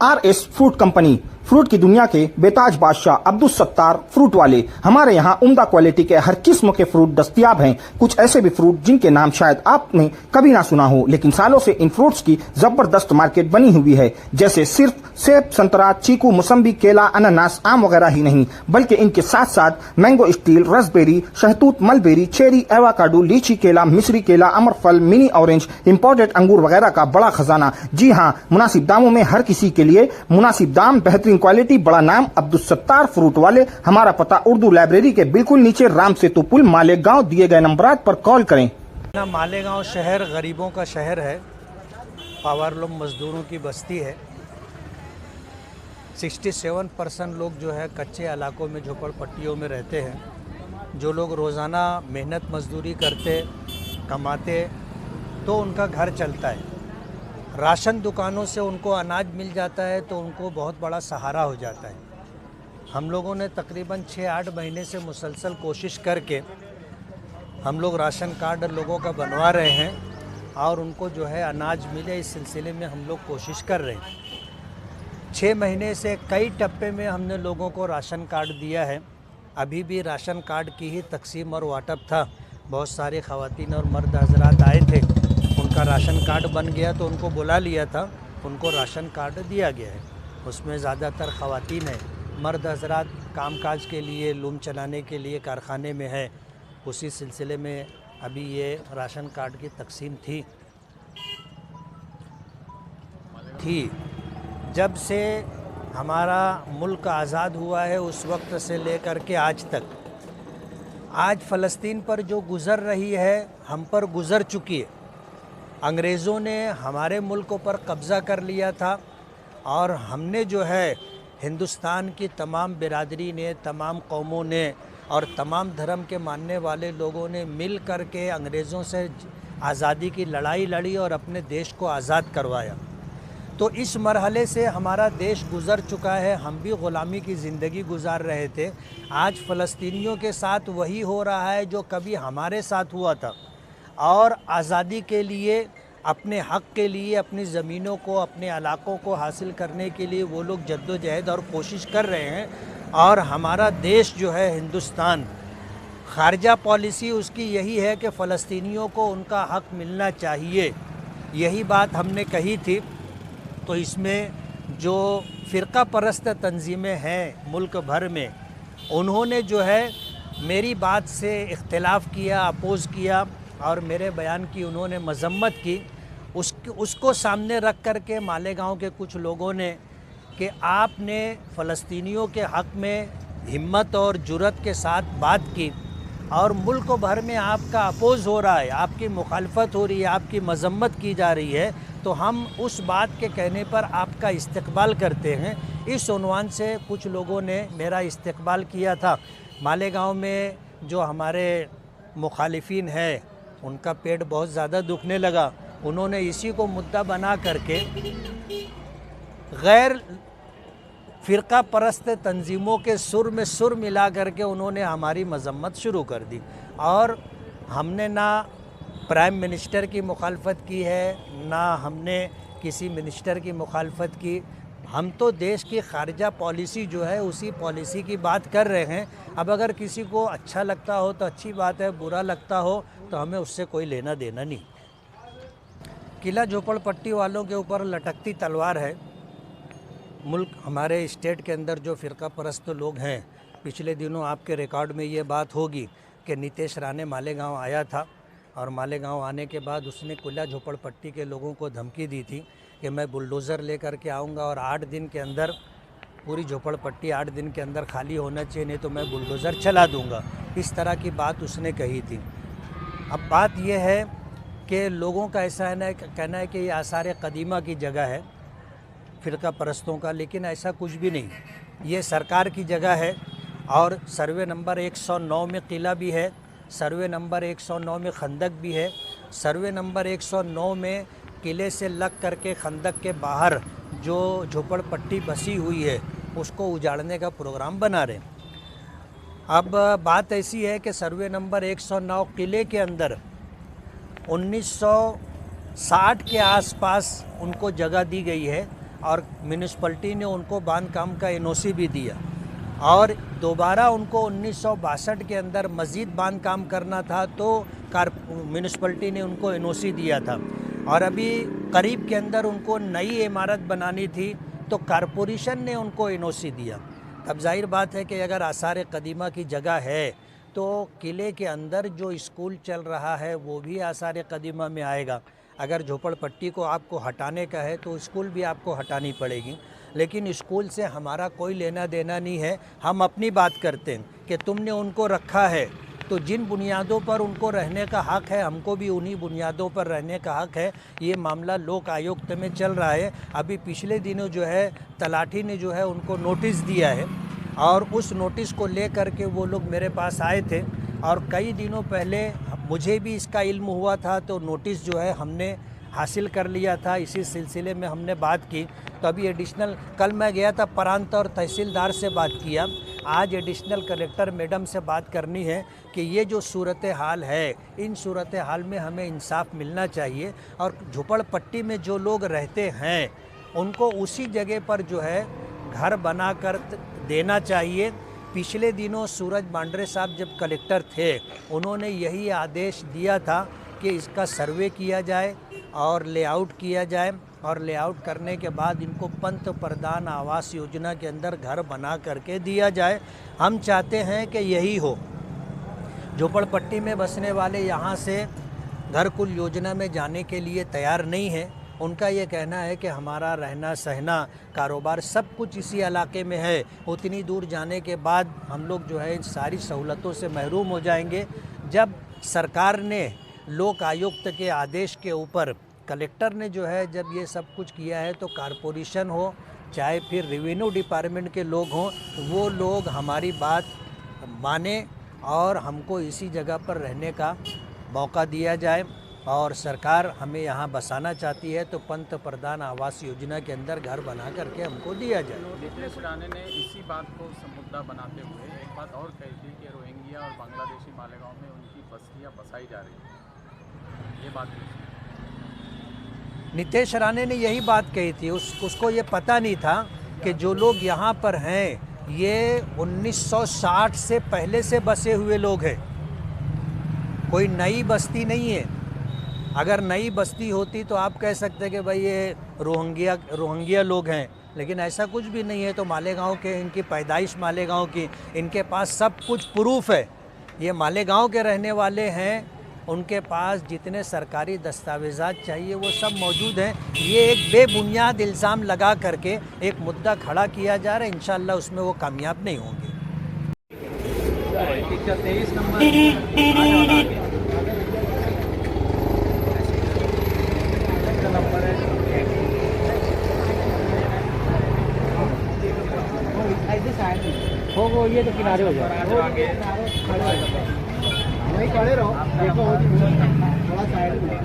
RS fruit company, fruit की दुनिया के बेताज बादशाह अब्दुल सत्तार फ्रूट वाले। हमारे यहाँ उम्दा क्वालिटी के हर किस्म के फ्रूट दस्तयाब हैं। कुछ ऐसे भी फ्रूट जिनके नाम शायद आपने कभी ना सुना हो, लेकिन सालों से इन फ्रूट्स की जबरदस्त मार्केट बनी हुई है। जैसे सिर्फ सेब, संतरा, चीकू, मौसम्बी, केला, अनानास, आम वगैरह ही नहीं, बल्कि इनके साथ साथ मैंगो स्टील, रसबेरी, शहतूत, मलबेरी, चेरी, एवाकाडो, लीची केला, मिस्री केला, अमरफल, मिनी ऑरेंज, इंपोर्टेड अंगूर वगैरह का बड़ा खजाना। जी हाँ, मुनासिब दामों में हर किसी के लिए मुनासिब दाम, बेहतरीन क्वालिटी, बड़ा नाम, अब्दुल सत्तार फ्रूट वाले। हमारा पता उर्दू लाइब्रेरी के बिल्कुल नीचे, राम सेतु पुल, मालेगांव। दिए गए नंबरात पर कॉल करें। मालेगांव शहर गरीबों का शहर है, पावरलूम मजदूरों की बस्ती है। 67% लोग जो है कच्चे इलाकों में, झोपड़पट्टियों में रहते हैं। जो लोग रोज़ाना मेहनत मजदूरी करते, कमाते, तो उनका घर चलता है। राशन दुकानों से उनको अनाज मिल जाता है तो उनको बहुत बड़ा सहारा हो जाता है। हम लोगों ने तकरीबन 6-8 महीने से मुसलसल कोशिश करके हम लोग राशन कार्ड लोगों का बनवा रहे हैं और उनको जो है अनाज मिले, इस सिलसिले में हम लोग कोशिश कर रहे हैं। 6 महीने से कई टप्पे में हमने लोगों को राशन कार्ड दिया है। अभी भी राशन कार्ड की ही तकसीम और वाटप था। बहुत सारे ख़वातीन और मर्द हजरात आए थे, उनका राशन कार्ड बन गया तो उनको बुला लिया था, उनको राशन कार्ड दिया गया है। उसमें ज़्यादातर ख़वातीन हैं, मर्द हजरात कामकाज के लिए, लूम चलाने के लिए कारखाने में है। उसी सिलसिले में अभी ये राशन कार्ड की तकसीम थी। जब से हमारा मुल्क आज़ाद हुआ है उस वक्त से लेकर के आज तक, आज फ़लस्तीन पर जो गुज़र रही है हम पर गुज़र चुकी है। अंग्रेज़ों ने हमारे मुल्क पर कब्ज़ा कर लिया था और हमने जो है हिंदुस्तान की तमाम बिरादरी ने, तमाम कौमों ने और तमाम धर्म के मानने वाले लोगों ने मिल कर के अंग्रेज़ों से आज़ादी की लड़ाई लड़ी और अपने देश को आज़ाद करवाया। तो इस मरहले से हमारा देश गुज़र चुका है। हम भी ग़ुलामी की ज़िंदगी गुजार रहे थे। आज फ़लस्तीनियों के साथ वही हो रहा है जो कभी हमारे साथ हुआ था। और आज़ादी के लिए, अपने हक़ के लिए, अपनी ज़मीनों को, अपने इलाक़ों को हासिल करने के लिए वो लोग जद्दोजहद और कोशिश कर रहे हैं। और हमारा देश जो है हिंदुस्तान, ख़ारजा पॉलिसी उसकी यही है कि फ़लस्तीनियों को उनका हक़ मिलना चाहिए। यही बात हमने कही थी। तो इसमें जो फ़िरका परस्त तंजीमें हैं मुल्क भर में, उन्होंने जो है मेरी बात से इख्तिलाफ़ किया, अपोज़ किया और मेरे बयान की उन्होंने मज़म्मत की। उसको सामने रख कर के मालेगांव के कुछ लोगों ने कि आपने फ़लस्तीनियों के हक़ में हिम्मत और जुर्रत के साथ बात की और मुल्क भर में आपका अपोज़ हो रहा है, आपकी मुखालफत हो रही है, आपकी मज़म्मत की जा रही है, तो हम उस बात के कहने पर आपका इस्तक़बाल करते हैं। इस उन्वान से कुछ लोगों ने मेरा इस्तक़बाल किया था। मालेगांव में जो हमारे मुखालिफिन हैं उनका पेट बहुत ज़्यादा दुखने लगा। उन्होंने इसी को मुद्दा बना करके गैर फ़िरका परस्त तंजीमों के सुर में सुर मिला करके उन्होंने हमारी मज़म्मत शुरू कर दी। और हमने ना प्राइम मिनिस्टर की मुखालफत की है, ना हमने किसी मिनिस्टर की मुखालफत की। हम तो देश की ख़ारजा पॉलिसी जो है उसी पॉलिसी की बात कर रहे हैं। अब अगर किसी को अच्छा लगता हो तो अच्छी बात है, बुरा लगता हो तो हमें उससे कोई लेना देना नहीं। किला झोपड़पट्टी वालों के ऊपर लटकती तलवार है। मुल्क, हमारे स्टेट के अंदर जो फ़िरका परस्त लोग हैं, पिछले दिनों आपके रिकॉर्ड में ये बात होगी कि नीतीश राणे मालेगांव आया था और मालेगांव आने के बाद उसने किला झोपड़पट्टी के लोगों को धमकी दी थी कि मैं बुलडोज़र लेकर के आऊँगा और 8 दिन के अंदर पूरी झोपड़पट्टी 8 दिन के अंदर खाली होना चाहिए, नहीं तो मैं बुलडोज़र चला दूँगा। इस तरह की बात उसने कही थी। अब बात यह है कि लोगों का ऐसा है ना, कहना है कि ये आसार कदीमा की जगह है फ़िरका परस्तों का, लेकिन ऐसा कुछ भी नहीं। ये सरकार की जगह है और सर्वे नंबर 109 में किला भी है, सर्वे नंबर 109 में खंदक भी है। सर्वे नंबर 109 में किले से लग करके खंदक के बाहर जो झोपड़पट्टी बसी हुई है उसको उजाड़ने का प्रोग्राम बना रहे हैं। अब बात ऐसी है कि सर्वे नंबर 109 किले के अंदर 1960 के आसपास उनको जगह दी गई है और म्यूनिसपैलिटी ने उनको बांध काम का एनओसी भी दिया और दोबारा उनको 1962 के अंदर मज़ीद बांध काम करना था तो म्यूनिसपैलिटी ने उनको एनओसी दिया था और अभी करीब के अंदर उनको नई इमारत बनानी थी तो कारपोरेशन ने उनको एनओसी दिया। अब जाहिर बात है कि अगर आसार कदीमा की जगह है तो किले के अंदर जो स्कूल चल रहा है वो भी आसार कदीमा में आएगा। अगर झोपड़पट्टी को आपको हटाने का है तो स्कूल भी आपको हटानी पड़ेगी, लेकिन स्कूल से हमारा कोई लेना देना नहीं है। हम अपनी बात करते हैं कि तुमने उनको रखा है तो जिन बुनियादों पर उनको रहने का हक़ है हमको भी उन्हीं बुनियादों पर रहने का हक़ है। ये मामला लोक आयुक्त में चल रहा है। अभी पिछले दिनों जो है तलाठी ने जो है उनको नोटिस दिया है और उस नोटिस को ले कर के वो लोग मेरे पास आए थे और कई दिनों पहले मुझे भी इसका इल्म हुआ था तो नोटिस जो है हमने हासिल कर लिया था। इसी सिलसिले में हमने बात की। तो अभी एडिशनल कल मैं गया था प्रांत और तहसीलदार से बात किया, आज एडिशनल कलेक्टर मैडम से बात करनी है कि ये जो सूरत हाल है इन सूरत हाल में हमें इंसाफ मिलना चाहिए और झोपड़पट्टी में जो लोग रहते हैं उनको उसी जगह पर जो है घर बना कर देना चाहिए। पिछले दिनों सूरज मांडरे साहब जब कलेक्टर थे उन्होंने यही आदेश दिया था कि इसका सर्वे किया जाए और लेआउट किया जाए और लेआउट करने के बाद इनको पंत प्रधान आवास योजना के अंदर घर बना करके दिया जाए। हम चाहते हैं कि यही हो। झोपड़पट्टी में बसने वाले यहाँ से घरकुल योजना में जाने के लिए तैयार नहीं हैं। उनका ये कहना है कि हमारा रहना सहना कारोबार सब कुछ इसी इलाके में है, उतनी दूर जाने के बाद हम लोग जो है इन सारी सहूलतों से महरूम हो जाएंगे। जब सरकार ने लोक आयुक्त के आदेश के ऊपर कलेक्टर ने जो है जब ये सब कुछ किया है तो कारपोरेशन हो चाहे फिर रेवेन्यू डिपार्टमेंट के लोग हों वो लोग हमारी बात माने और हमको इसी जगह पर रहने का मौका दिया जाए और सरकार हमें यहाँ बसाना चाहती है तो पंत प्रधान आवास योजना के अंदर घर बना करके हमको दिया जाए। नीतीश राणे ने इसी बात को मुद्दा बनाते हुए एक बात और कही थी कि रोहिंग्या और बांग्लादेशी मालेगांव में उनकी बस्तियाँ बसाई जा रही हैं। ये बात नीतीश राणे ने यही बात कही थी। उसको ये पता नहीं था कि जो लोग यहाँ पर हैं ये 1960 से पहले से बसे हुए लोग हैं, कोई नई बस्ती नहीं है। अगर नई बस्ती होती तो आप कह सकते कि भाई ये रोहिंग्या लोग हैं, लेकिन ऐसा कुछ भी नहीं है। तो मालेगांव के इनकी पैदाइश मालेगांव की, इनके पास सब कुछ प्रूफ है। ये मालेगांव के रहने वाले हैं, उनके पास जितने सरकारी दस्तावेज़ात चाहिए वो सब मौजूद हैं। ये एक बेबुनियाद इल्ज़ाम लगा करके एक मुद्दा खड़ा किया जा रहा है, इंशाअल्लाह उसमें वो कामयाब नहीं होंगे। वो ये तो किनारे हो जाए, वहीं खड़े रहो, देखो थोड़ा साइड में।